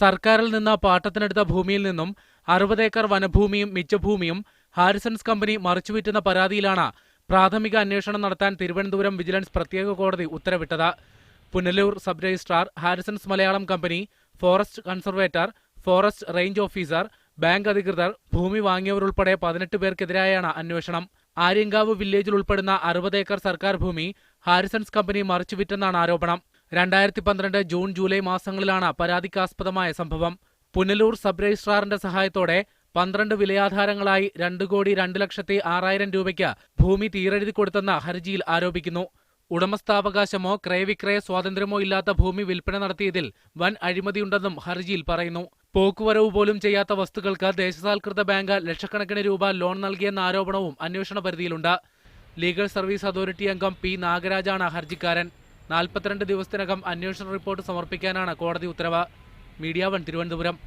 സർക്കാരിൽ നിന്ന് പാട്ടത്തിനെടുത്ത ഭൂമിയിൽ നിന്നും 60 ഏക്കർ വനഭൂമിയും മിച്ചഭൂമിയും ഹാരിസൺസ് കമ്പനി മറിച്ചുവിറ്റെന്ന പരാതിയിലാണ് പ്രാഥമിക അന്വേഷണം നടത്താൻ തിരുവനന്തപുരം വിജിലൻസ് പ്രത്യേക കോടതി ഉത്തരവിട്ടത്. Punalur sub registrar, Harrisons Malayalam company, forest conservator, forest range officer, bank അധികൃതർ, ഭൂമി വാങ്ങിയവരുൾപ്പെടെ 18 പേർക്കെതിരായാണ് അന്വേഷണം. ആര്യങ്കാവ് വില്ലേജിൽ ഉൾപ്പെടുന്ന 60 ഏക്കർ സർക്കാർ ഭൂമി ഹാരിസൺസ് കമ്പനി മറിച്ചുവിറ്റെന്നാണ് ആരോപണം. 2012 ജൂൺ ജൂലൈ മാസങ്ങളിലാണ് പരാതിക്കാസ്പദമായ സംഭവം. പുനലൂർ സബ് രജിസ്ട്രാറിന്റെ സഹായത്തോടെ 12 വിലയാധാരങ്ങളായി 2,02,06,000 രൂപയ്ക്ക് ഭൂമി തീരെഴുതി കൊടുത്തെന്ന് ഹർജിയിൽ ആരോപിക്കുന്നു. ഉടമസ്ഥാവകാശമോ ക്രയവിക്രയ സ്വാതന്ത്ര്യമോ ഇല്ലാത്ത ഭൂമി വിൽപ്പന നടത്തിയതിൽ വൻ അഴിമതിയുണ്ടെന്നും ഹർജിയിൽ പറയുന്നു. പോക്കുവരവ് പോലും ചെയ്യാത്ത വസ്തുക്കൾക്ക് ദേശസാൽകൃത ബാങ്ക് ലക്ഷക്കണക്കിന് രൂപ ലോൺ നൽകിയെന്ന ആരോപണവും അന്വേഷണ പരിധിയിലുണ്ട്. ലീഗൽ സർവീസ് അതോറിറ്റി അംഗം പി നാഗരാജാണ് ഹർജിക്കാരൻ. 42 ദിവസത്തിനകം അന്വേഷണ റിപ്പോർട്ട് സമർപ്പിക്കാനാണ് കോടതി ഉത്തരവ്. മീഡിയ 1 തിരുവനന്തപുരം.